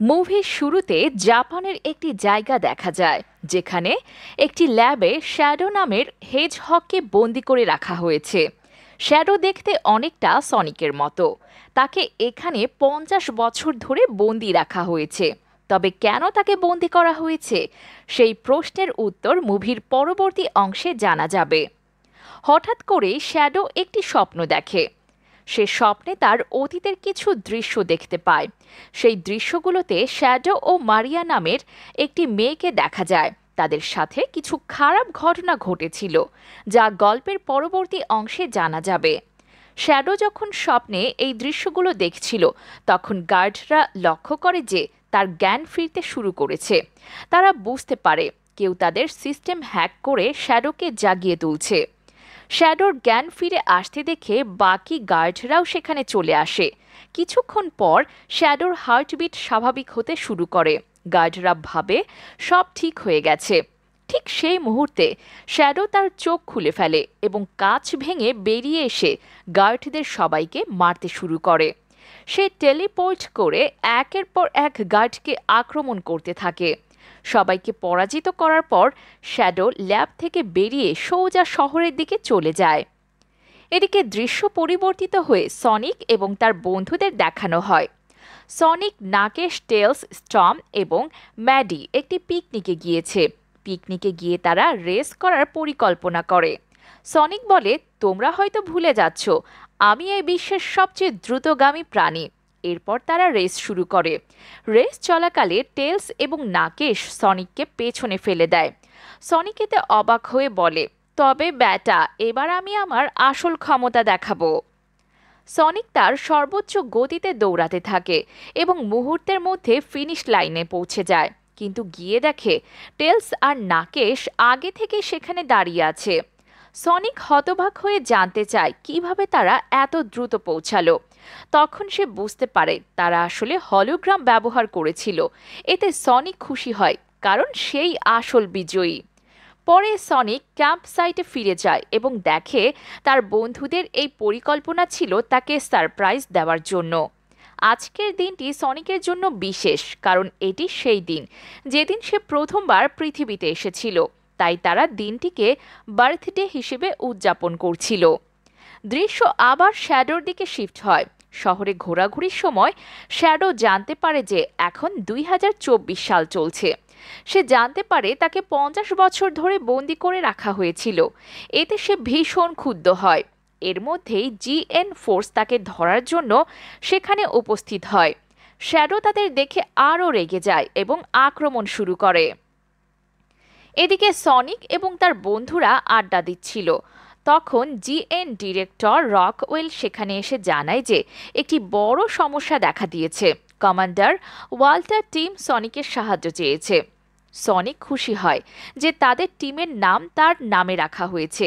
মুভির শুরুতে জাপানের একটি জায়গা দেখা যায় যেখানে একটি ল্যাবে শ্যাডো নামের হেজহগকে বন্দি করে রাখা হয়েছে। শ্যাডো দেখতে অনেকটা সনিকের মতো। তাকে এখানে 50 বছর ধরে বন্দি রাখা হয়েছে। তবে কেন তাকে বন্দি করা হয়েছে সেই প্রশ্নের উত্তর মুভির পরবর্তী অংশে জানা যাবে। হঠাৎ করে শ্যাডো একটি স্বপ্ন দেখে। সে স্বপ্নে তার অতীতের কিছু দৃশ্য দেখতে পায়। সেই দৃশ্যগুলোতে শ্যাডো ও মারিয়া নামের একটি মেয়েকে দেখা যায়। তাদের সাথে কিছু খারাপ ঘটনা ঘটেছিল, যা গল্পের পরবর্তী অংশে জানা যাবে। শ্যাডো যখন স্বপ্নে এই দৃশ্যগুলো দেখছিল, তখন গার্ডরা লক্ষ্য করে যে তার জ্ঞান ফিরতে শুরু করেছে। তারা বুঝতে পারে কেউ তাদের সিস্টেম হ্যাক করে শ্যাডোকে জাগিয়ে তুলছে। শ্যাডোর জ্ঞান ফিরে আসতে দেখে বাকি গার্ডরাও সেখানে চলে আসে। কিছুক্ষণ পর শ্যাডোর হার্টবিট স্বাভাবিক হতে শুরু করে। গার্ডরা ভাবে সব ঠিক হয়ে গেছে। ঠিক সেই মুহূর্তে শ্যাডো তার চোখ খুলে ফেলে এবং কাঁচ ভেঙে বেরিয়ে এসে গার্ডদের সবাইকে মারতে শুরু করে। সে টেলিপোর্ট করে একের পর এক গার্ডকে আক্রমণ করতে থাকে। সবাইকে পরাজিত করার পর শ্যাডো ল্যাব থেকে বেরিয়ে সোজা শহরের দিকে চলে যায়। এদিকে দৃশ্য পরিবর্তিত হয়ে সনিক এবং তার বন্ধুদের দেখানো হয়। সনিক, নাকেশ, টেলস, স্টর্ম এবং ম্যাডি একটি পিকনিকে গিয়েছে। পিকনিকে গিয়ে তারা রেস করার পরিকল্পনা করে। সনিক বলে, তোমরা হয়তো ভুলে যাচ্ছ, আমি এই বিশ্বের সবচেয়ে দ্রুতগামী প্রাণী। এরপর তারা রেস শুরু করে। রেস চলাকালে টেলস এবং নাকেশ সনিককে পেছনে ফেলে দেয়। সনিক এতে অবাক হয়ে বলে, তবে ব্যাটা, এবার আমি আমার আসল ক্ষমতা দেখাবো। সনিক তার সর্বোচ্চ গতিতে দৌড়াতে থাকে এবং মুহূর্তের মধ্যে ফিনিশ লাইনে পৌঁছে যায়। কিন্তু গিয়ে দেখে টেলস আর নাকেশ আগে থেকে সেখানে দাঁড়িয়ে আছে। সনিক হতবাক হয়ে জানতে চায় কিভাবে তারা এত দ্রুত পৌঁছালো। তখন সে বুঝতে পারে তারা আসলে হলোগ্রাম ব্যবহার করেছিল। এতে সনিক খুশি হয়, কারণ সেই আসল বিজয়ী। পরে সনিক ক্যাম্প সাইটে ফিরে যায় এবং দেখে তার বন্ধুদের এই পরিকল্পনা ছিল তাকে সারপ্রাইজ দেওয়ার জন্য। আজকের দিনটি সনিকের জন্য বিশেষ, কারণ এটি সেই দিন যেদিন সে প্রথমবার পৃথিবীতে এসেছিল। তাই তারা দিনটিকে বার্থডে হিসেবে উদযাপন করছিল। দৃশ্য আবার শ্যাডোর দিকে শিফট হয়। শহরে ঘোরাঘুরির সময় শ্যাডো জানতে পারে যে এখন 2024 সাল চলছে। সে জানতে পারে তাকে 50 বছর ধরে বন্দি করে রাখা হয়েছিল। এতে সে ভীষণ ক্ষুব্ধ হয়। এর মধ্যেই জিএন ফোর্স তাকে ধরার জন্য সেখানে উপস্থিত হয়। শ্যাডো তাদের দেখে আরও রেগে যায় এবং আক্রমণ শুরু করে। এদিকে সনিক এবং তার বন্ধুরা আড্ডা দিচ্ছিল। তখন জিএন ডিরেক্টর রকওয়েল সেখানে এসে জানায় যে একটি বড় সমস্যা দেখা দিয়েছে। কমান্ডার ওয়াল্টার টিম সনিকের সাহায্য চেয়েছে। সনিক খুশি হয় যে তাদের টিমের নাম তার নামে রাখা হয়েছে।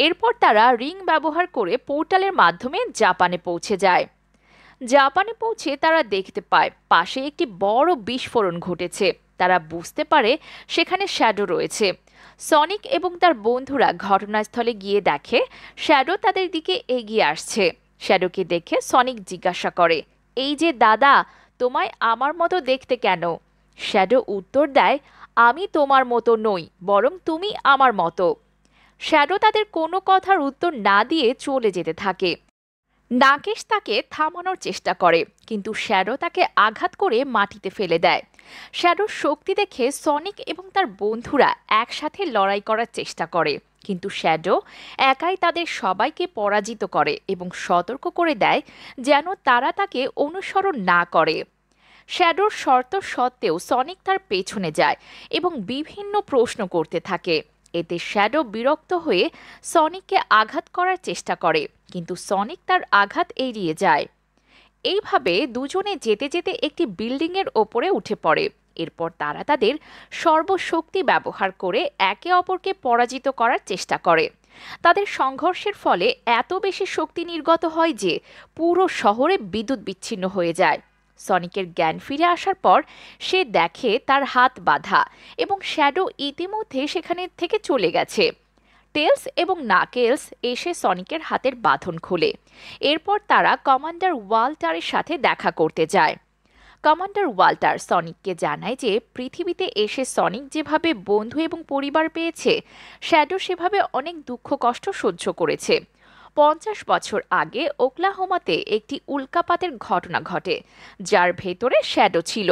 এরপর তারা রিং ব্যবহার করে পোর্টালের মাধ্যমে জাপানে পৌঁছে যায়। জাপানে পৌঁছে তারা দেখতে পায় পাশে একটি বড় বিস্ফোরণ ঘটেছে। তারা বুঝতে পারে সেখানে শ্যাডো রয়েছে। সনিক এবং তার বন্ধুরা ঘটনাস্থলে গিয়ে দেখে শ্যাডো তাদের দিকে এগিয়ে আসছে। শ্যাডোকে দেখে সনিক জিজ্ঞাসা করে, এই যে দাদা, তোমায় আমার মতো দেখতে কেন? শ্যাডো উত্তর দেয়, আমি তোমার মতো নই, বরং তুমি আমার মতো। শ্যাডো তাদের কোনো কথার উত্তর না দিয়ে চলে যেতে থাকে। নাকেশ তাকে থামানোর চেষ্টা করে, কিন্তু শ্যাডো তাকে আঘাত করে মাটিতে ফেলে দেয়। শ্যাডোর শক্তি দেখে সনিক এবং তার বন্ধুরা একসাথে লড়াই করার চেষ্টা করে, কিন্তু শ্যাডো একাই তাদের সবাইকে পরাজিত করে এবং সতর্ক করে দেয় যেন তারা তাকে অনুসরণ না করে। শ্যাডোর শর্ত সত্ত্বেও সনিক তার পেছনে যায় এবং বিভিন্ন প্রশ্ন করতে থাকে। এতে শ্যাডো বিরক্ত হয়ে সনিককে আঘাত করার চেষ্টা করে, কিন্তু সনিক তার আঘাত এড়িয়ে যায়। এইভাবে দুজনে যেতে যেতে একটি বিল্ডিংয়ের ওপরে উঠে পড়ে। এরপর তারা তাদের সর্বশক্তি ব্যবহার করে একে অপরকে পরাজিত করার চেষ্টা করে। তাদের সংঘর্ষের ফলে এত বেশি শক্তি নির্গত হয় যে পুরো শহরে বিদ্যুৎ বিচ্ছিন্ন হয়ে যায়। সনিকের জ্ঞান ফিরে আসার পর সে দেখে তার হাত বাঁধা এবং শ্যাডো ইতিমধ্যে সেখানে থেকে চলে গেছে। টেলস এবং নাকেলস এসে সনিকের হাতের বাঁধন খোলে। এরপর তারা কমান্ডার ওয়াল্টারের সাথে দেখা করতে যায়। কমান্ডার ওয়াল্টার সনিককে জানায় যে পৃথিবীতে এসে সনিক যেভাবে বন্ধু এবং পরিবার পেয়েছে, শ্যাডো সেভাবে অনেক দুঃখ কষ্ট সহ্য করেছে। 50 বছর আগে ওকলাহোমাতে একটি উল্কাপাতের ঘটনা ঘটে, যার ভেতরে শ্যাডো ছিল।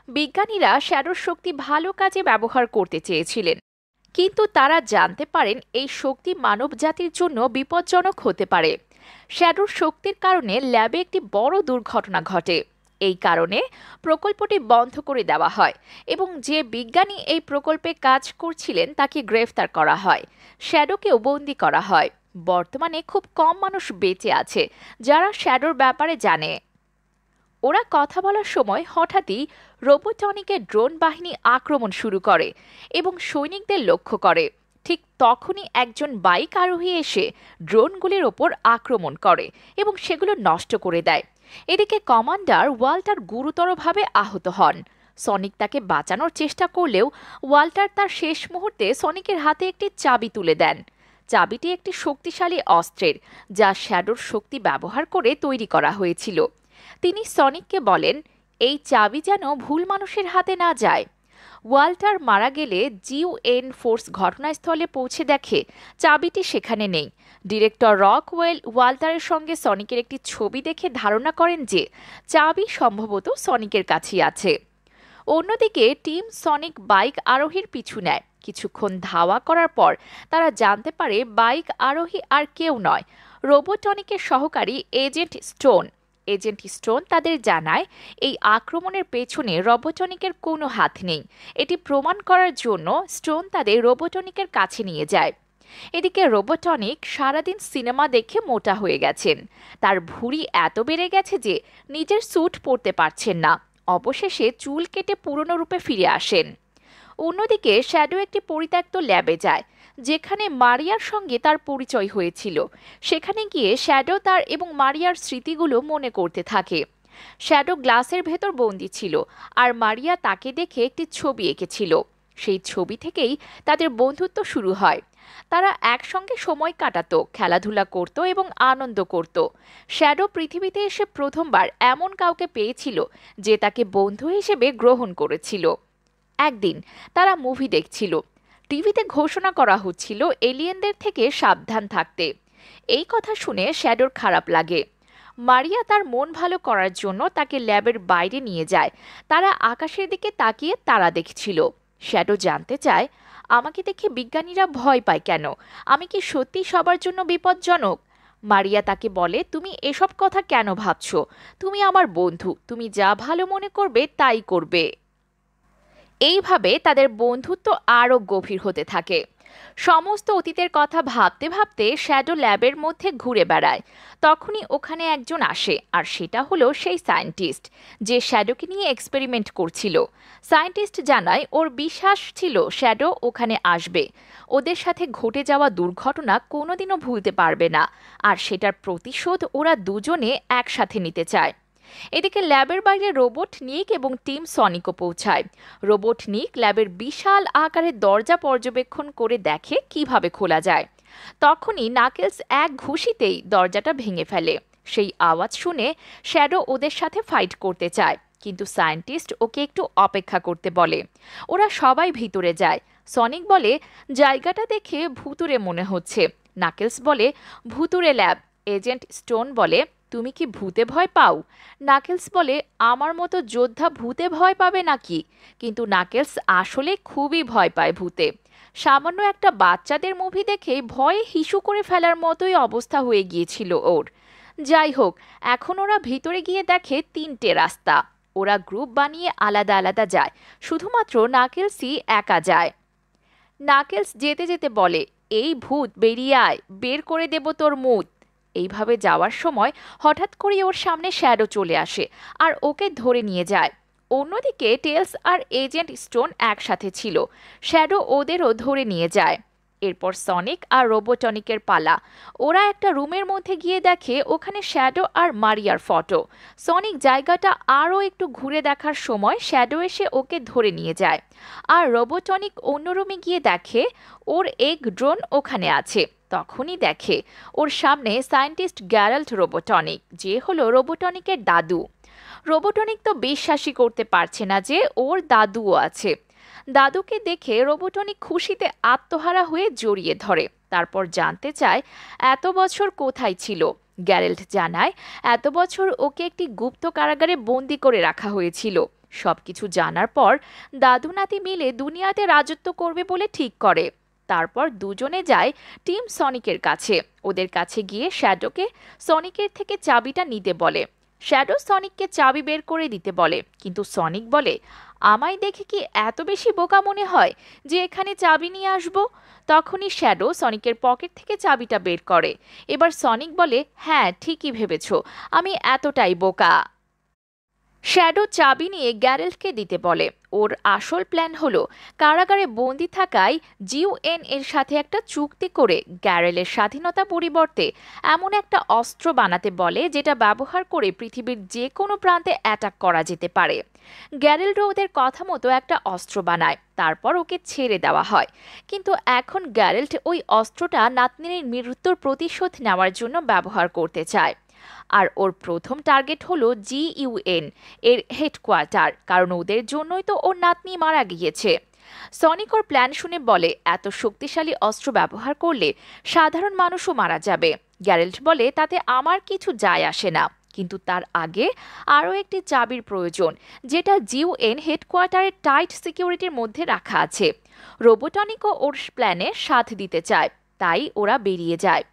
বিজ্ঞানীরা শ্যাডোর শক্তি ভালো কাজে ব্যবহার করতে চেয়েছিলেন, কিন্তু তারা জানতে পারেন এই শক্তি মানবজাতির জন্য বিপজ্জনক হতে পারে। শ্যাডোর শক্তির কারণে ল্যাবে একটি বড় দুর্ঘটনা ঘটে। এই কারণে প্রকল্পটি বন্ধ করে দেওয়া হয় এবং যে বিজ্ঞানী এই প্রকল্পে কাজ করছিলেন তাকে গ্রেফতার করা হয়। শ্যাডোকেও বন্দি করা হয়। বর্তমানে খুব কম মানুষ বেঁচে আছে যারা শ্যাডোর ব্যাপারে জানে। ওরা কথা বলার সময় হঠাৎই রোবোটনিকের ড্রোন বাহিনী আক্রমণ শুরু করে এবং সৈনিকদের লক্ষ্য করে। ঠিক তখনই একজন বাইক আরোহী এসে ড্রোনগুলির ওপর আক্রমণ করে এবং সেগুলো নষ্ট করে দেয়। এদিকে কমান্ডার ওয়াল্টার গুরুতরভাবে আহত হন। সনিক তাকে বাঁচানোর চেষ্টা করলেও ওয়াল্টার তার শেষ মুহূর্তে সনিকের হাতে একটি চাবি তুলে দেন। চাবিটি একটি শক্তিশালী অস্ত্রের, যা শ্যাডোর শক্তি ব্যবহার করে তৈরি করা হয়েছিল। তিনি সনিককে বলেন, এই চাবি যেন ভুল মানুষের হাতে না যায়। ওয়াল্টার মারা গেলে জিইউএন ফোর্স ঘটনাস্থলে পৌঁছে দেখে চাবিটি সেখানে নেই। ডিরেক্টর রকওয়েল ওয়াল্টারের সঙ্গে সনিকের একটি ছবি দেখে ধারণা করেন যে চাবি সম্ভবত সনিকের কাছেই আছে। অন্যদিকে টিম সনিক বাইক আরোহীর পিছু নেয়। কিছুক্ষণ ধাওয়া করার পর তারা জানতে পারে বাইক আরোহী আর কেউ নয়, রোবোটনিকের সহকারী এজেন্ট স্টোন। এজেন্ট স্টোন তাদের জানায় এই আক্রমণের পেছনে রোবোটনিকের কোনো হাত নেই। এটি প্রমাণ করার জন্য স্টোন তাদের রোবোটনিকের কাছে নিয়ে যায়। এদিকে রোবোটনিক সারাদিন সিনেমা দেখে মোটা হয়ে গেছেন। তার ভুঁড়ি এত বেড়ে গেছে যে নিজের স্যুট পরতে পারছেন না। অবশেষে চুল কেটে পুরনো রূপে ফিরে আসেন। অন্যদিকে শ্যাডো একটি পরিত্যক্ত ল্যাবে যায়, যেখানে মারিয়ার সঙ্গে তার পরিচয় হয়েছিল। সেখানে গিয়ে শ্যাডো তার এবং মারিয়ার স্মৃতিগুলো মনে করতে থাকে। শ্যাডো গ্লাসের ভেতর বন্দি ছিল, আর মারিয়া তাকে দেখে একটি ছবি এঁকেছিল। সেই ছবি থেকেই তাদের বন্ধুত্ব শুরু হয়। তারা একসঙ্গে সময় কাটাতো, খেলাধুলা করত এবং আনন্দ করত। শ্যাডো পৃথিবীতে এসে প্রথমবার এমন কাউকে পেয়েছিল যে তাকে বন্ধু হিসেবে গ্রহণ করেছিল। একদিন তারা মুভি দেখছিল। টিভিতে ঘোষণা করা হচ্ছিল এলিয়েনদের থেকে সাবধান থাকতে। এই কথা শুনে শ্যাডোর খারাপ লাগে। মারিয়া তার মন ভালো করার জন্য তাকে ল্যাবের বাইরে নিয়ে যায়। তারা আকাশের দিকে তাকিয়ে তারা দেখছিল। শ্যাডো জানতে চায়, আমাকে দেখে বিজ্ঞানীরা ভয় পায় কেন? আমি কি সত্যি সবার জন্য বিপজ্জনক? মারিয়া তাকে বলে, তুমি এসব কথা কেন ভাবছো? তুমি আমার বন্ধু, তুমি যা ভালো মনে করবে তাই করবে। এইভাবে তাদের বন্ধুত্ব আরও গভীর হতে থাকে। সমস্ত অতীতের কথা ভাবতে ভাবতে শ্যাডো ল্যাবের মধ্যে ঘুরে বেড়ায়। তখনই ওখানে একজন আসে, আর সেটা হলো সেই সায়েন্টিস্ট যে শ্যাডোকে নিয়ে এক্সপেরিমেন্ট করছিল। সায়েন্টিস্ট জানায় ওর বিশ্বাস ছিল শ্যাডো ওখানে আসবে। ওদের সাথে ঘটে যাওয়া দুর্ঘটনা কোনোদিনও ভুলতে পারবে না, আর সেটার প্রতিশোধ ওরা দুজনে একসাথে নিতে চায়। এদিকে ল্যাবের বাইরে রোবট নিক এবং টিম সনিকও পৌঁছায়। রোবট নিক ল্যাবের বিশাল আকারের দরজা পর্যবেক্ষণ করে দেখে কিভাবে খোলা যায়। তখনই নাকেলস এক ঘুষিতেই দরজাটা ভেঙে ফেলে। সেই আওয়াজ শুনে শ্যাডো ওদের সাথে ফাইট করতে চায়, কিন্তু সায়েন্টিস্ট ওকে একটু অপেক্ষা করতে বলে। ওরা সবাই ভিতরে যায়। সনিক বলে, জায়গাটা দেখে ভুতুরে মনে হচ্ছে। নাকেলস বলে, ভুতুরে ল্যাব। এজেন্ট স্টোন বলে, তুমি কি ভূতে ভয় পাও? নাকেলস বলে, আমার মতো যোদ্ধা ভূতে ভয় পাবে নাকি? কিন্তু নাকেলস আসলে খুবই ভয় পায় ভূতে। সামান্য একটা বাচ্চাদের মুভি দেখে ভয়ে হিসু করে ফেলার মতোই অবস্থা হয়ে গিয়েছিল ওর। যাই হোক, এখন ওরা ভিতরে গিয়ে দেখে 3টে রাস্তা। ওরা গ্রুপ বানিয়ে আলাদা আলাদা যায়, শুধুমাত্র নাকেলসই একা যায়। নাকেলস যেতে যেতে বলে, এই ভূত বেরিয়ে আয়, বের করে দেব তোর মুখ। এইভাবে যাওয়ার সময় হঠাৎ করে ওর সামনে শ্যাডো চলে আসে আর ওকে ধরে নিয়ে যায়। অন্যদিকে টেলস আর এজেন্ট স্টোন একসাথে ছিল। শ্যাডো ওদেরও ধরে নিয়ে যায়। এরপর সনিক আর রোবোটনিকের পালা। ওরা একটা রুমের মধ্যে গিয়ে দেখে ওখানে শ্যাডো আর মারিয়ার ফটো। সনিক জায়গাটা আরও একটু ঘুরে দেখার সময় শ্যাডো এসে ওকে ধরে নিয়ে যায়। আর রোবোটনিক অন্য রুমে গিয়ে দেখে ওর এক ড্রোন ওখানে আছে। তখনই দেখে ওর সামনে সায়েন্টিস্ট গ্যারাল্ট রোবোটনিক, যে হলো রোবোটনিকের দাদু। রোবোটনিক তো বিশ্বাসই করতে পারছে না যে ওর দাদুও আছে। দাদুকে দেখে রোবোটনিক খুশিতে আত্মহারা হয়ে জড়িয়ে ধরে, তারপর জানতে চায় এত বছর কোথায় ছিল। গ্যারেল্ট জানায় এত বছর ওকে একটি গুপ্ত কারাগারে বন্দি করে রাখা হয়েছিল। সবকিছু জানার পর দাদু নাতি মিলে দুনিয়াতে রাজত্ব করবে বলে ঠিক করে। তারপর দুজনে যায় টিম সনিকের কাছে। ওদের কাছে গিয়ে শ্যাডোকে সনিকের থেকে চাবিটা নিতে বলে। শ্যাডো সনিককে চাবি বের করে দিতে বলে, কিন্তু সনিক বলে, আমায় দেখে কি এত বেশি বোকা মনে হয় যে এখানে চাবি নিয়ে আসবো? তখনই শ্যাডো সনিকের পকেট থেকে চাবিটা বের করে। এবার সনিক বলে, হ্যাঁ ঠিকই ভেবেছো, আমি এতটাই বোকা। শ্যাডো চাবি নিয়ে গ্যারেল্টকে দিতে বলে। ওর আসল প্ল্যান হলো কারাগারে বন্দি থাকায় জিউএন এর সাথে একটা চুক্তি করে গ্যারেলের স্বাধীনতা পরিবর্তে এমন একটা অস্ত্র বানাতে বলে যেটা ব্যবহার করে পৃথিবীর যে কোনো প্রান্তে অ্যাটাক করা যেতে পারে। গ্যারেলও ওদের কথা মতো একটা অস্ত্র বানায়, তারপর ওকে ছেড়ে দেওয়া হয়। কিন্তু এখন গ্যারেল্ট ওই অস্ত্রটা নাতনির মৃত্যুর প্রতিশোধ নেওয়ার জন্য ব্যবহার করতে চায়। আর ওর প্রথম টার্গেট হলো জিইউএন এর হেডকোয়ার্টার, কারণ ওদের জন্যই তো ওর নাতনি মারা গিয়েছে। সনিক ওর প্ল্যান শুনে বলে, এত শক্তিশালী অস্ত্র ব্যবহার করলে সাধারণ মানুষও মারা যাবে। গ্যারেল্ট বলে, তাতে আমার কিছু যায় আসে না, কিন্তু তার আগে আরও একটি চাবির প্রয়োজন, যেটা জিইউএন হেডকোয়ার্টারের টাইট সিকিউরিটির মধ্যে রাখা আছে। রোবোটনিকও ওর প্ল্যানে সাথ দিতে চায়, তাই ওরা বেরিয়ে যায়।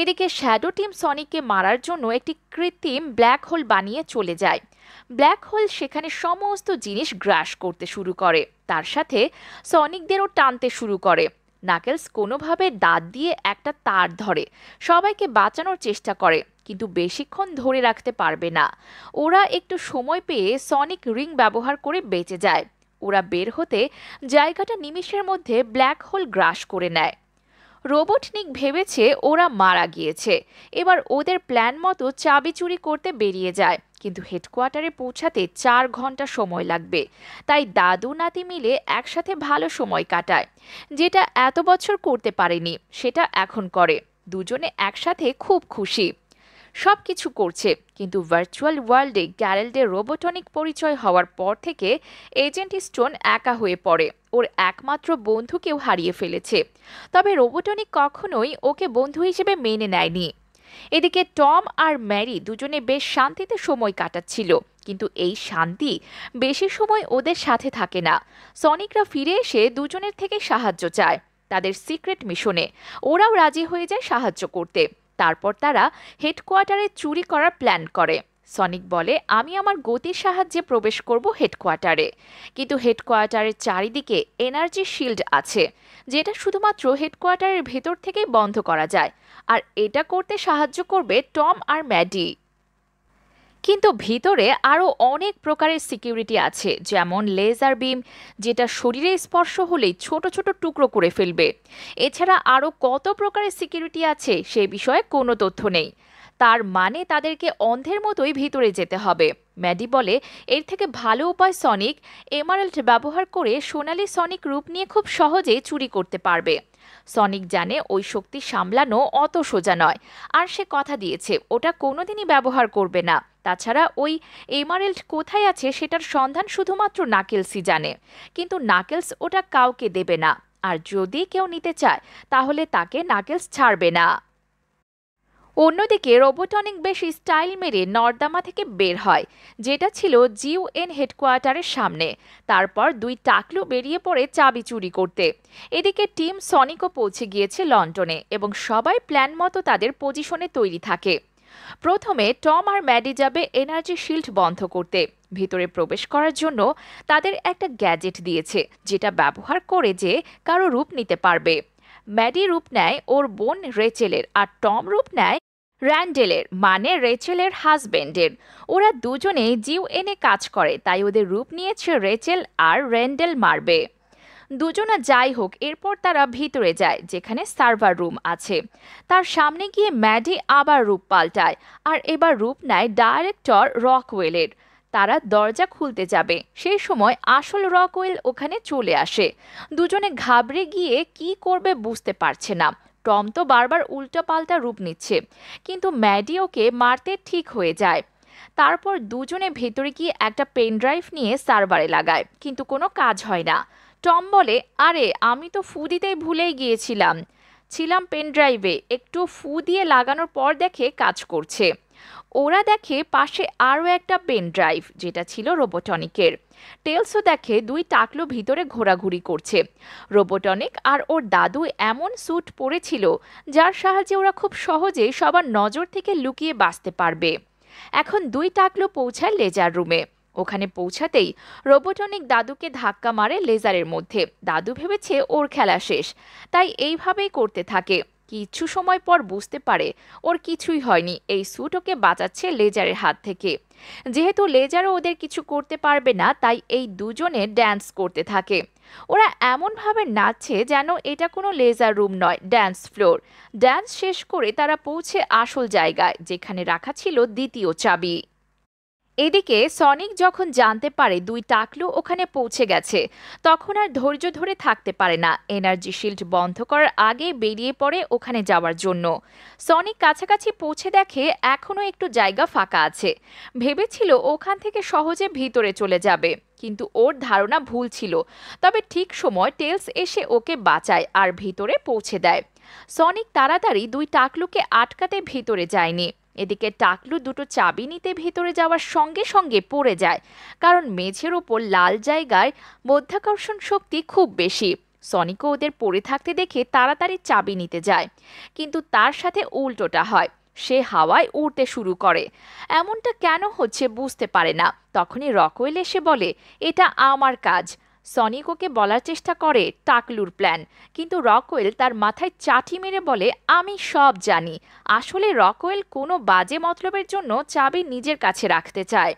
এদিকে শ্যাডো টিম সনিককে মারার জন্য একটি কৃত্রিম ব্ল্যাক হোল বানিয়ে চলে যায়। ব্ল্যাক হোল সেখানে সমস্ত জিনিস গ্রাস করতে শুরু করে, তার সাথে সনিকদেরও টানতে শুরু করে। নাকেলস কোনোভাবে দাঁত দিয়ে একটা তার ধরে সবাইকে বাঁচানোর চেষ্টা করে, কিন্তু বেশিক্ষণ ধরে রাখতে পারবে না। ওরা একটু সময় পেয়ে সনিক রিং ব্যবহার করে বেঁচে যায়। ওরা বের হতে জায়গাটা নিমিষের মধ্যে ব্ল্যাক হোল গ্রাস করে নেয়। রোবটনিক ভেবেছে ওরা মারা গিয়েছে, এবার ওদের প্ল্যান মতো চাবি চুরি করতে বেরিয়ে যায়, কিন্তু হেডকোয়ার্টারে পৌঁছাতে 4 ঘন্টা সময় লাগবে। তাই দাদু নাতি মিলে একসাথে ভালো সময় কাটায়, যেটা এত বছর করতে পারেনি সেটা এখন করে। দুজনে একসাথে খুব খুশি, সব কিছু করছে। কিন্তু ভার্চুয়াল ওয়ার্ল্ডে গ্যারেল্টের রোবোটনিক পরিচয় হওয়ার পর থেকে এজেন্ট স্টোন একা হয়ে পড়ে। ওর একমাত্র বন্ধুকেও হারিয়ে ফেলেছে, তবে রোবোটনিক কখনোই ওকে বন্ধু হিসেবে মেনে নেয়নি। এদিকে টম আর ম্যারি দুজনে বেশ শান্তিতে সময় কাটাচ্ছিল, কিন্তু এই শান্তি বেশি সময় ওদের সাথে থাকে না। সনিকরা ফিরে এসে দুজনের থেকে সাহায্য চায় তাদের সিক্রেট মিশনে। ওরাও রাজি হয়ে যায় সাহায্য করতে। তারপর তারা হেডকোয়ার্টারে চুরি করার প্ল্যান করে। সনিক বলে, আমি আমার গতির সাহায্যে প্রবেশ করব হেডকোয়ার্টারে, কিন্তু হেডকোয়ার্টারের চারিদিকে এনার্জি শিল্ড আছে, যেটা শুধুমাত্র হেডকোয়ার্টারের ভেতর থেকেই বন্ধ করা যায়। আর এটা করতে সাহায্য করবে টম আর ম্যাডি। কিন্তু ভিতরে আরও অনেক প্রকারের সিকিউরিটি আছে, যেমন লেজার বিম, যেটা শরীরে স্পর্শ হলেই ছোট ছোট টুকরো করে ফেলবে। এছাড়া আরও কত প্রকারের সিকিউরিটি আছে সে বিষয়ে কোনো তথ্য নেই। তার মানে তাদেরকে অন্ধের মতোই ভিতরে যেতে হবে। ম্যাডি বলে, এর থেকে ভালো উপায় সনিক এমারাল্ড ব্যবহার করে সোনালি সনিক রূপ নিয়ে খুব সহজেই চুরি করতে পারবে। সনিক জানে ওই শক্তি সামলানো অত সোজা নয়, আর সে কথা দিয়েছে ওটা কোনোদিনই ব্যবহার করবে না। তাছাড়া ওই এমারেল্ড কোথায় আছে সেটার সন্ধান শুধুমাত্র নাকেলসই জানে, কিন্তু নাকেলস ওটা কাউকে দেবে না। আর যদি কেউ নিতে চায় তাহলে তাকে নাকেলস ছাড়বে না। অন্যদিকে রোবোটনিক বেশ স্টাইল মেরে নর্দামা থেকে বের হয়, যেটা ছিল জিইউএন হেডকোয়ার্টারের সামনে। তারপর 2 টাকলু বেরিয়ে পড়ে চাবি চুরি করতে। এদিকে টিম সনিকও পৌঁছে গিয়েছে লন্ডনে, এবং সবাই প্ল্যান মতো তাদের পজিশনে তৈরি থাকে। প্রথমে টম আর ম্যাডি যাবে এনার্জি শিল্ড বন্ধ করতে। ভিতরে প্রবেশ করার জন্য তাদের একটা গ্যাজেট দিয়েছে, যেটা ব্যবহার করে যে কারো রূপ নিতে পারবে। ম্যাডি রূপ নেয় ওর বোন রেচেলের, আর টম রূপ নেয় র্যান্ডেলের, মানে রেচেলের হাজবেন্ডের। ওরা দুজনে জিইউএনে কাজ করে, তাই ওদের রূপ নিয়েছে রেচেল আর র্যান্ডেল মারবে। দুজনা যাই হোক, এরপর তারা ভিতরে যায় যেখানে সার্ভার রুম আছে। তার সামনে গিয়ে ম্যাডি আবার রূপ পাল্টায়, আর এবার রূপ নেয় ডাইরেক্টর রকওয়েলের। তারা দরজা খুলতে যাবে, সেই সময় আসল রকওয়েল ওখানে চলে আসে। দুজনে ঘাবড়ে গিয়ে কি করবে বুঝতে পারছে না। টম তো বারবার উল্টোপাল্টা রূপ নিচ্ছে, কিন্তু ম্যাডি ওকে মারতে ঠিক হয়ে যায়। তারপর দুজনে ভেতরে গিয়ে একটা পেন ড্রাইভ নিয়ে সার্ভারে লাগায়, কিন্তু কোনো কাজ হয় না। টম বলে, আরে আমি তো ফু দিতেই ভুলেই ছিলাম পেন ড্রাইভে। একটু ফু দিয়ে লাগানোর পর দেখে কাজ করছে। ওরা দেখে পাশে আরও একটা পেন ড্রাইভ, যেটা ছিল রোবোটনিকের। টেলসও দেখে দুই টাকলু ভিতরে ঘোরাঘুরি করছে। রোবোটনিক আর ওর দাদু এমন স্যুট পরেছিল যার সাহায্যে ওরা খুব সহজেই সবার নজর থেকে লুকিয়ে বাঁচতে পারবে। এখন দুই টাকলু পৌঁছায় লেজার রুমে। ওখানে পৌঁছাতেই রোবোটনিক দাদুকে ধাক্কা মারে লেজারের মধ্যে। দাদু ভেবেছে ওর খেলা শেষ, তাই এইভাবেই করতে থাকে। কিছু সময় পর বুঝতে পারে ওর কিছুই হয়নি, এই স্যুট ওকে বাঁচাচ্ছে লেজারের হাত থেকে। যেহেতু লেজারও ওদের কিছু করতে পারবে না, তাই এই দুজনে ড্যান্স করতে থাকে। ওরা এমনভাবে নাচছে যেন এটা কোনো লেজার রুম নয়, ড্যান্স ফ্লোর। ড্যান্স শেষ করে তারা পৌঁছে আসল জায়গায়, যেখানে রাখা ছিল দ্বিতীয় চাবি। এদিকে সনিক যখন জানতে পারে দুই টাকলু ওখানে পৌঁছে গেছে, তখন আর ধৈর্য ধরে থাকতে পারে না। এনার্জি শিল্ড বন্ধ করার আগে বেরিয়ে পড়ে ওখানে যাওয়ার জন্য। সনিক কাছাকাছি পৌঁছে দেখে এখনও একটু জায়গা ফাঁকা আছে। ভেবেছিল ওখান থেকে সহজে ভিতরে চলে যাবে, কিন্তু ওর ধারণা ভুল ছিল। তবে ঠিক সময় টেলস এসে ওকে বাঁচায় আর ভিতরে পৌঁছে দেয়। সনিক তাড়াতাড়ি দুই টাকলুকে আটকাতে ভিতরে যায়নি। এদিকে টাকলু দুটো চাবি নিতে ভিতরে যাওয়ার সঙ্গে সঙ্গে পড়ে যায়, কারণ মেঝের ওপর লাল জায়গায় মাধ্যাকর্ষণ শক্তি খুব বেশি। সনিকও ওদের পড়ে থাকতে দেখে তাড়াতাড়ি চাবি নিতে যায়, কিন্তু তার সাথে উল্টোটা হয়। সে হাওয়ায় উড়তে শুরু করে। এমনটা কেন হচ্ছে বুঝতে পারে না। তখনই রকওয়েল এসে বলে, এটা আমার কাজ। সনিক ওকে বলার চেষ্টা করে টাকলুর প্ল্যান, কিন্তু রকওয়েল তার মাথায় চাটি মেরে বলে, আমি সব জানি। আসলে রকওয়েল কোনো বাজে মতলবের জন্য চাবি নিজের কাছে রাখতে চায়।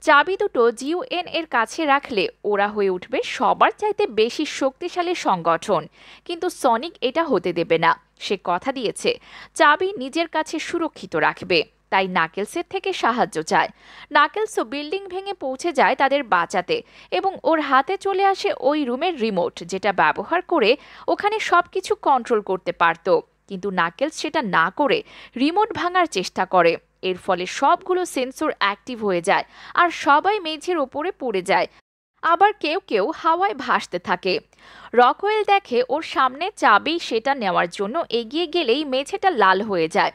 চাবি দুটো জিউএন এর কাছে রাখলে ওরা হয়ে উঠবে সবার চাইতে বেশি শক্তিশালী সংগঠন, কিন্তু সনিক এটা হতে দেবে না। সে কথা দিয়েছে চাবি নিজের কাছে সুরক্ষিত রাখবে, তাই নাকেলসের থেকে সাহায্য চায়। নাকেলসও বিল্ডিং ভেঙে পৌঁছে যায় তাদের বাঁচাতে, এবং ওর হাতে চলে আসে ওই রুমের রিমোট, যেটা ব্যবহার করে ওখানে সবকিছু কন্ট্রোল করতে পারত। কিন্তু নাকেলস সেটা না করে রিমোট ভাঙার চেষ্টা করে। এর ফলে সবগুলো সেন্সর অ্যাক্টিভ হয়ে যায় আর সবাই মেঝের ওপরে পড়ে যায়। আবার কেউ কেউ হাওয়ায় ভাসতে থাকে। রকওয়েল দেখে ওর সামনে চাবি, সেটা নেওয়ার জন্য এগিয়ে গেলেই মেঝেটা লাল হয়ে যায়।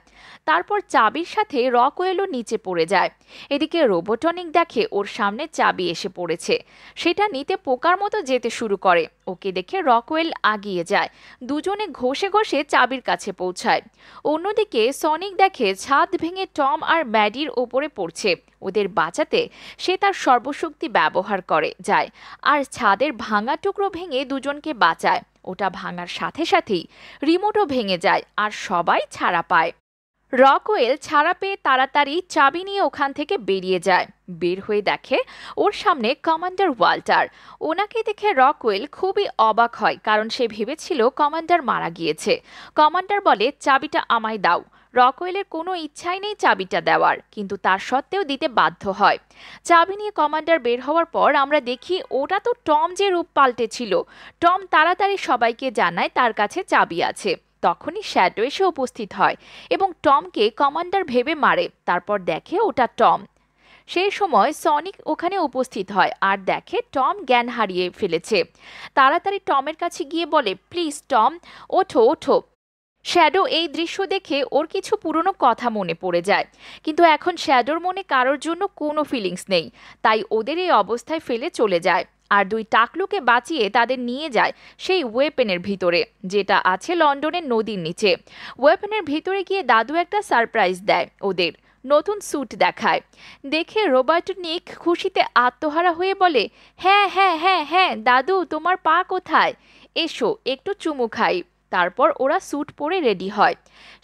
তারপর চাবির সাথে রকওয়েলও নিচে পড়ে যায়। এদিকে রোবোটনিক দেখে ওর সামনে চাবি এসে পড়েছে। সেটা নিতে পোকার মতো যেতে শুরু করে। ওকে দেখে রকওয়েল আগিয়ে যায়। দুজনে ঘষে ঘষে চাবির কাছে পৌঁছায়। অন্যদিকে সনিক দেখে ছাদ ভেঙে টম আর ম্যাডির ওপরে পড়ছে। ওদের বাঁচাতে সে তার সর্বশক্তি ব্যবহার করে যায় আর ছাদের ভাঙা টুকরো ভেঙে দুজনকে বাঁচায়। ওটা ভাঙার সাথে সাথেই রিমোটও ভেঙে যায় আর সবাই ছাড়া পায়। রকওয়েল ছাড়া পেয়ে তাড়াতাড়ি চাবি নিয়ে ওখান থেকে বেরিয়ে যায়। বের হয়ে দেখে ওর সামনে কমান্ডার ওয়াল্টার। ওনাকে দেখে রকওয়েল খুবই অবাক হয়, কারণ সে ভেবেছিল কমান্ডার মারা গিয়েছে। কমান্ডার বলে, চাবিটা আমায় দাও। রকওয়েলের কোনো ইচ্ছাই নেই চাবিটা দেওয়ার, কিন্তু তার সত্ত্বেও দিতে বাধ্য হয়। চাবি নিয়ে কমান্ডার বের হওয়ার পর আমরা দেখি ওটা তো টম যে রূপ পাল্টেছিল। টম তাড়াতাড়ি সবাইকে জানায় তার কাছে চাবি আছে। তখনই শ্যাডো এসে উপস্থিত হয় এবং টমকে কমান্ডার ভেবে মারে। তারপর দেখে ওটা টম। সেই সময় সনিক ওখানে উপস্থিত হয় আর দেখে টম জ্ঞান হারিয়ে ফেলেছে। তাড়াতাড়ি টমের কাছে গিয়ে বলে, প্লিজ টম, ওঠো ওঠো। শ্যাডো এই দৃশ্য দেখে ওর কিছু পুরনো কথা মনে পড়ে যায়, কিন্তু এখন শ্যাডোর মনে কারোর জন্য কোনো ফিলিংস নেই। তাই ওদের এই অবস্থায় ফেলে চলে যায় আর দুই টাকলুকে বাঁচিয়ে তাদের নিয়ে যায় সেই ওয়েপেনের ভিতরে, যেটা আছে লন্ডনের নদীর নিচে। ওয়েপেনের ভিতরে গিয়ে দাদু একটা সারপ্রাইজ দেয় ওদের, নতুন স্যুট দেখায়। দেখে রোবটনিক খুশিতে আত্মহারা হয়ে বলে, হ্যাঁ হ্যাঁ হ্যাঁ হ্যাঁ দাদু, তোমার পা কোথায়? এসো একটু চুমু খাই। তারপর ওরা স্যুট পরে রেডি হয়।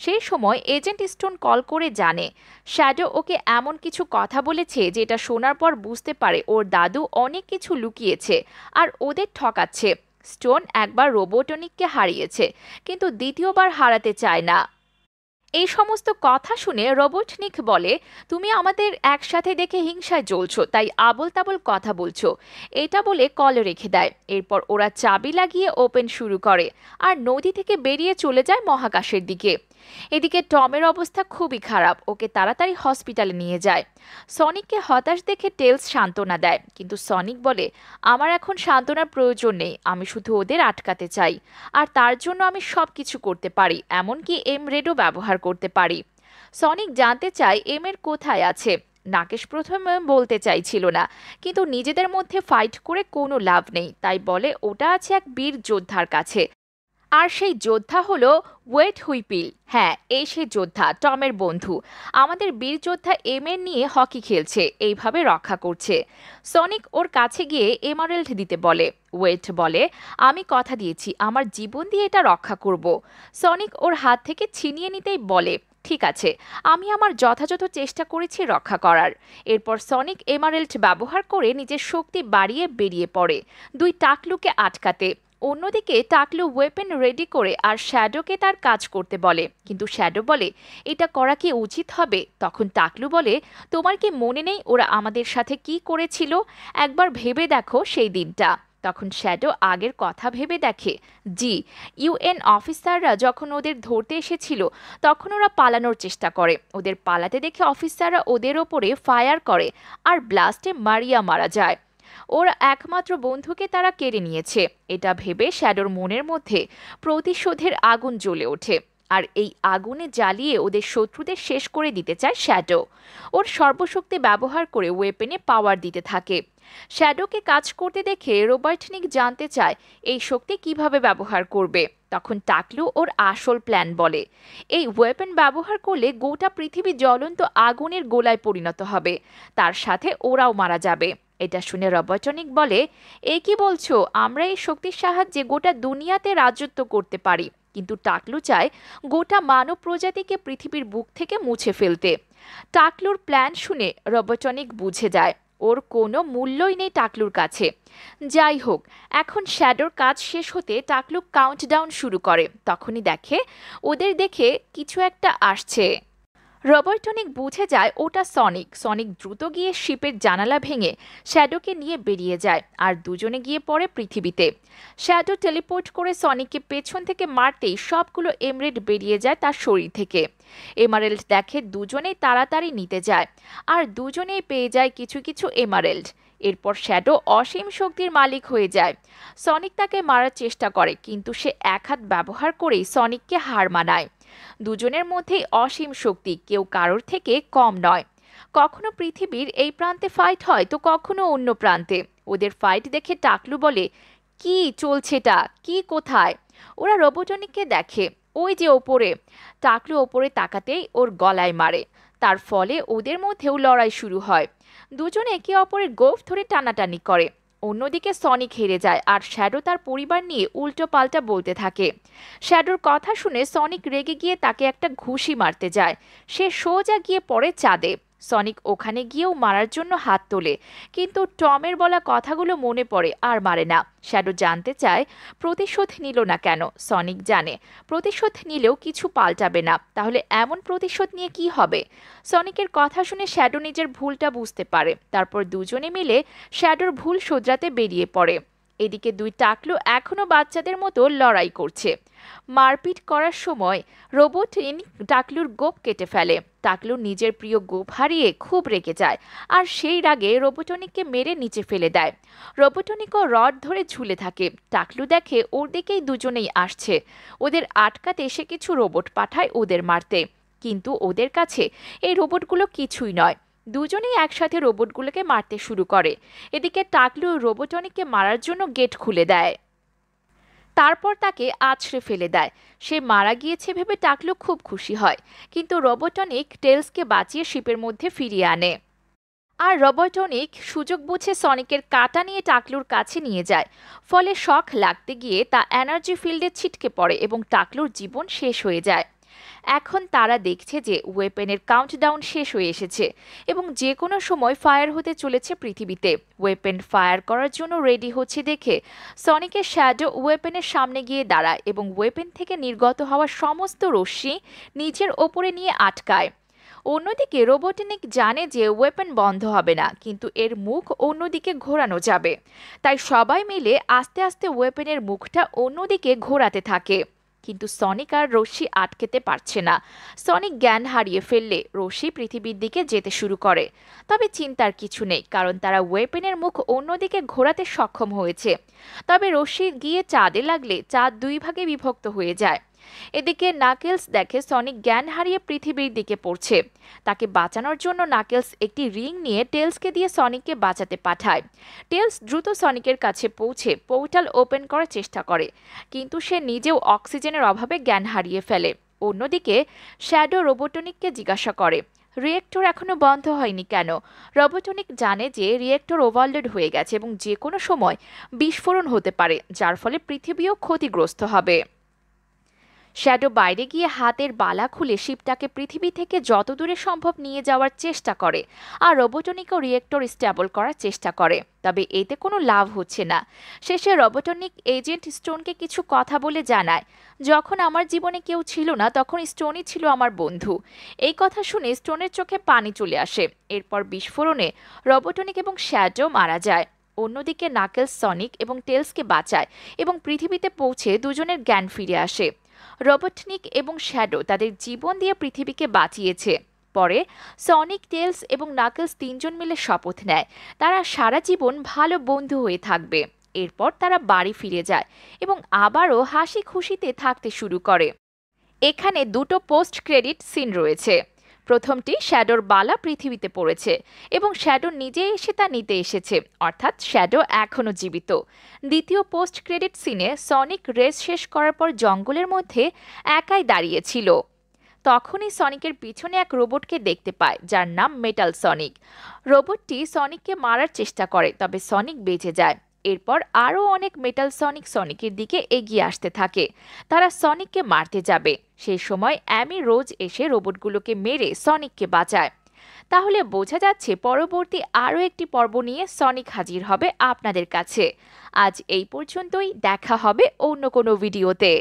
সেই সময় এজেন্ট স্টোন কল করে জানে শ্যাডো ওকে এমন কিছু কথা বলেছে, যেটা শোনার পর বুঝতে পারে ওর দাদু অনেক কিছু লুকিয়েছে আর ওদের ঠকাচ্ছে। স্টোন একবার রোবোটনিককে হারিয়েছে, কিন্তু দ্বিতীয়বার হারাতে চায় না। এই সমস্ত কথা শুনে রোবটনিক বলে, তুমি আমাদের একসাথে দেখে হিংসায় জ্বলছো, তাই আবল তাবল কথা বলছো। এটা বলে কল রেখে দেয়। এরপর ওরা চাবি লাগিয়ে ওপেন শুরু করে আর নদী থেকে বেরিয়ে চলে যায় মহাকাশের দিকে। এদিকে টমের অবস্থা খুবই খারাপ, ওকে তাড়াতাড়ি হসপিটালে নিয়ে যায়। সনিককে হতাশ দেখে টেলস সান্ত্বনা দেয়, কিন্তু সনিক বলে আমার এখন সান্ত্বনার প্রয়োজন নেই, আমি শুধু ওদের আটকাতে চাই, আর তার জন্য আমি সবকিছু করতে পারি, এমনকি রেডও ব্যবহার করতে পারি। সনিক জানতে চায় এর কোথায় আছে। নাকেশ প্রথমে বলতে চাইছিল না, কিন্তু নিজেদের মধ্যে ফাইট করে কোনো লাভ নেই, তাই বলে ওটা আছে এক বীর যোদ্ধার কাছে। আর সেই যোদ্ধা হলো ওয়েড হুইপিল। হ্যাঁ, এই সেই যোদ্ধা, টমের বন্ধু। আমাদের বীর যোদ্ধা এর নিয়ে হকি খেলছে, এইভাবে রক্ষা করছে। সনিক ওর কাছে গিয়ে এমারেল্ড দিতে বলে। ওয়েড বলে আমি কথা দিয়েছি আমার জীবন দিয়ে এটা রক্ষা করব। সনিক ওর হাত থেকে ছিনিয়ে নিতেই বলে ঠিক আছে, আমি আমার যথাযথ চেষ্টা করেছি রক্ষা করার। এরপর সনিক এমারেল্ড ব্যবহার করে নিজের শক্তি বাড়িয়ে বেরিয়ে পড়ে দুই টাকলুকে আটকাতে। অন্যদিকে টাকলু ওয়েপেন রেডি করে আর শ্যাডোকে তার কাজ করতে বলে, কিন্তু শ্যাডো বলে এটা করা কি উচিত হবে? তখন টাকলু বলে তোমার কি মনে নেই ওরা আমাদের সাথে কি করেছিল? একবার ভেবে দেখো সেই দিনটা। তখন শ্যাডো আগের কথা ভেবে দেখে, জি, ইউএন অফিসাররা যখন ওদের ধরতে এসেছিল তখন ওরা পালানোর চেষ্টা করে, ওদের পালাতে দেখে অফিসাররা ওদের ওপরে ফায়ার করে আর ব্লাস্টে মারিয়া মারা যায়। ওর একমাত্র বন্ধুকে তারা কেড়ে নিয়েছে। এটা ভেবে শ্যাডোর মনের মধ্যে প্রতিশোধের আগুন জ্বলে ওঠে, আর এই আগুনে জ্বালিয়ে ওদের শত্রুদের শেষ করে দিতে চায় শ্যাডো। ওর সর্বশক্তি ব্যবহার করে ওয়েপেনে পাওয়ার দিতে থাকে। শ্যাডোকে কাজ করতে দেখে রোবার্টনিক জানতে চায় এই শক্তি কিভাবে ব্যবহার করবে। তখন টাকলু ওর আসল প্ল্যান বলে, এই ওয়েপেন ব্যবহার করলে গোটা পৃথিবী জ্বলন্ত আগুনের গোলায় পরিণত হবে, তার সাথে ওরাও মারা যাবে। এটা শুনে রবার্টনিক বলে এ কি বলছো, আমরা এই শক্তির সাহায্যে গোটা দুনিয়াতে রাজত্ব করতে পারি, কিন্তু টাকলু চায় গোটা মানব প্রজাতিকে পৃথিবীর বুক থেকে মুছে ফেলতে। টাকলুর প্ল্যান শুনে রবার্টনিক বুঝে যায় ওর কোনো মূল্যই নেই টাকলুর কাছে। যাই হোক, এখন শ্যাডোর কাজ শেষ হতে টাকলু কাউন্টডাউন শুরু করে। তখনই দেখে ওদের দেখে কিছু একটা আসছে। রবার্টনিক বুঝে যায় ওটা সনিক। সনিক দ্রুত গিয়ে শিপের জানালা ভেঙে শ্যাডোকে নিয়ে বেরিয়ে যায় আর দুজনে গিয়ে পড়ে পৃথিবীতে। শ্যাডো টেলিপোর্ট করে সনিককে পেছন থেকে মারতেই সবগুলো এমরেড বেরিয়ে যায় তার শরীর থেকে। এমারেল্ড দেখে দুজনেই তাড়াতাড়ি নিতে যায় আর দুজনেই পেয়ে যায় কিছু কিছু এমারেল্ড। এরপর শ্যাডো অসীম শক্তির মালিক হয়ে যায়। সনিক তাকে মারার চেষ্টা করে, কিন্তু সে এক হাত ব্যবহার করেই সনিককে হার মানায়। দুজনের মধ্যেই অসীম শক্তি, কেউ কারোর থেকে কম নয়। কখনো পৃথিবীর এই প্রান্তে ফাইট হয় তো কখনো অন্য প্রান্তে। ওদের ফাইট দেখে টাকলু বলে কি চলছেটা, কি কোথায়? ওরা রোবোটনিককে দেখে, ওই যে ওপরে। টাকলু ওপরে তাকাতেই ওর গলায় মারে, তার ফলে ওদের মধ্যেও লড়াই শুরু হয়। দুজনে একে অপরের গোঁফ ধরে টানাটানি করে। অন্যদিকে সনিক হেরে যায় আর শ্যাডো তার পরিবার নিয়ে উল্টো পাল্টা বলতে থাকে। শ্যাডোর কথা শুনে সনিক রেগে গিয়ে তাকে একটা ঘুষি মারতে যায়। সে সোজা গিয়ে পড়ে চাঁদে। সনিক ওখানে গিয়েও মারার জন্য হাত তোলে, কিন্তু টমের বলা কথাগুলো মনে পড়ে আর মারে না। শ্যাডো জানতে চায় প্রতিশোধ নিল না কেন। সনিক জানে প্রতিশোধ নিলেও কিছু পাল্টাবে না, তাহলে এমন প্রতিশোধ নিয়ে কি হবে? সনিকের কথা শুনে শ্যাডো নিজের ভুলটা বুঝতে পারে। তারপর দুজনে মিলে শ্যাডোর ভুল শোধরাতে বেরিয়ে পড়ে। এদিকে দুই টাকলু এখনো বাচ্চাদের মতো লড়াই করছে। মারপিট করার সময় রোবোটনিক টাকলুর গোঁফ কেটে ফেলে। টাকলু নিজের প্রিয় গোঁফ হারিয়ে খুব রেগে যায় আর সেই রাগে রোবোটনিককে মেরে নিচে ফেলে দেয়। রোবোটনিকও রড ধরে ঝুলে থাকে। টাকলু দেখে ওর দিকেই দুজনেই আসছে। ওদের আটকাতে সে কিছু রোবট পাঠায় ওদের মারতে, কিন্তু ওদের কাছে এই রোবটগুলো কিছুই নয়। দুজনেই একসাথে রোবটগুলোকে মারতে শুরু করে। এদিকে টাকলু রোবোটনিককে মারার জন্য গেট খুলে দেয়, তারপর তাকে আছড়ে ফেলে দেয়। সে মারা গিয়েছে ভেবে টাকলু খুব খুশি হয়, কিন্তু রোবোটনিক টেলসকে বাঁচিয়ে শিপের মধ্যে ফিরিয়ে আনে। আর রোবোটনিক সুযোগ বুঝে সনিকের কাঁটা নিয়ে টাকলুর কাছে নিয়ে যায়। ফলে শক লাগতে গিয়ে তা এনার্জি ফিল্ডে ছিটকে পড়ে এবং টাকলুর জীবন শেষ হয়ে যায়। এখন তারা দেখছে যে ওয়েপেনের কাউন্টডাউন শেষ হয়ে এসেছে এবং যে কোনো সময় ফায়ার হতে চলেছে পৃথিবীতে। ওয়েপেন ফায়ার করার জন্য রেডি হচ্ছে দেখে সনিকের শ্যাডো ওয়েপেনের সামনে গিয়ে দাঁড়ায় এবং ওয়েপেন থেকে নির্গত হওয়া সমস্ত রশ্মি নিজের ওপরে নিয়ে আটকায়। অন্যদিকে রোবোটনিক জানে যে ওয়েপেন বন্ধ হবে না, কিন্তু এর মুখ অন্যদিকে ঘোরানো যাবে। তাই সবাই মিলে আস্তে আস্তে ওয়েপেনের মুখটা অন্যদিকে ঘোরাতে থাকে। কিন্তু সনিক আর রশ্মি আটকেতে পারছে না। সনিক জ্ঞান হারিয়ে ফেললে রশ্মি পৃথিবীর দিকে যেতে শুরু করে। তবে চিন্তার কিছু নেই, কারণ তারা ওয়েপেনের মুখ অন্যদিকে ঘোরাতে সক্ষম হয়েছে। তবে রশ্মি গিয়ে চাঁদে লাগলে চাঁদ দুই ভাগে বিভক্ত হয়ে যায়। এদিকে নাকেলস দেখে সনিক জ্ঞান হারিয়ে পৃথিবীর দিকে পড়ছে। তাকে বাঁচানোর জন্য নাকেলস একটি রিং নিয়ে টেলসকে দিয়ে সনিককে বাঁচাতে পাঠায়। টেলস দ্রুত সনিকের কাছে পৌঁছে পোর্টাল ওপেন করার চেষ্টা করে, কিন্তু সে নিজেও অক্সিজেনের অভাবে জ্ঞান হারিয়ে ফেলে। অন্যদিকে শ্যাডো রোবোটনিককে জিজ্ঞাসা করে, রিয়েক্টর এখনো বন্ধ হয়নি কেন? রোবোটনিক জানে যে রিয়েক্টর ওভারলোড হয়ে গেছে এবং যে কোনো সময় বিস্ফোরণ হতে পারে, যার ফলে পৃথিবীও ক্ষতিগ্রস্ত হবে। শ্যাডো বাইরে গিয়ে হাতের বালা খুলে শিপটাকে পৃথিবী থেকে যত দূরে সম্ভব নিয়ে যাওয়ার চেষ্টা করে, আর রোবোটনিকও রিয়েক্টর স্টেবল করার চেষ্টা করে। তবে এতে কোনো লাভ হচ্ছে না। শেষে রোবোটনিক এজেন্ট স্টোনকে কিছু কথা বলে জানায়, যখন আমার জীবনে কেউ ছিল না তখন স্টোনই ছিল আমার বন্ধু। এই কথা শুনে স্টোনের চোখে পানি চলে আসে। এরপর বিস্ফোরণে রোবোটনিক এবং শ্যাডো মারা যায়। অন্যদিকে নাকেলস সনিক এবং টেলসকে বাঁচায় এবং পৃথিবীতে পৌঁছে দুজনের জ্ঞান ফিরে আসে। রোবোটনিক এবং শ্যাডো তাদের জীবন দিয়ে পৃথিবীকে বাঁচিয়েছে। পরে সনিক, টেলস এবং নাকেলস তিনজন মিলে শপথ নেয় তারা সারা জীবন ভালো বন্ধু হয়ে থাকবে। এরপর তারা বাড়ি ফিরে যায় এবং আবারও হাসি খুশিতে থাকতে শুরু করে। এখানে দুটো পোস্ট ক্রেডিট সিন রয়েছে। প্রথমটি শ্যাডোর বালা পৃথিবীতে পড়েছে এবং শ্যাডো নিজে এসে তা নিতে এসেছে, অর্থাৎ শ্যাডো এখনও জীবিত। দ্বিতীয় পোস্ট ক্রেডিট সিনে সনিক রেস শেষ করার পর জঙ্গলের মধ্যে একাই দাঁড়িয়েছিল। তখনই সনিকের পিছনে এক রোবটকে দেখতে পায়, যার নাম মেটাল সনিক। রোবটটি সনিককে মারার চেষ্টা করে, তবে সনিক বেঁচে যায়। এরপর আরও অনেক মেটাল সনিক সনিকের দিকে এগিয়ে আসতে থাকে। তারা সনিককে মারতে যাবে, সেই সময় অ্যামি রোজ এসে রোবটগুলোকে মেরে সনিককে বাঁচায়। তাহলে বোঝা যাচ্ছে পরবর্তী আরও একটি পর্ব নিয়ে সনিক হাজির হবে আপনাদের কাছে। আজ এই পর্যন্তই, দেখা হবে অন্য কোনো ভিডিওতে।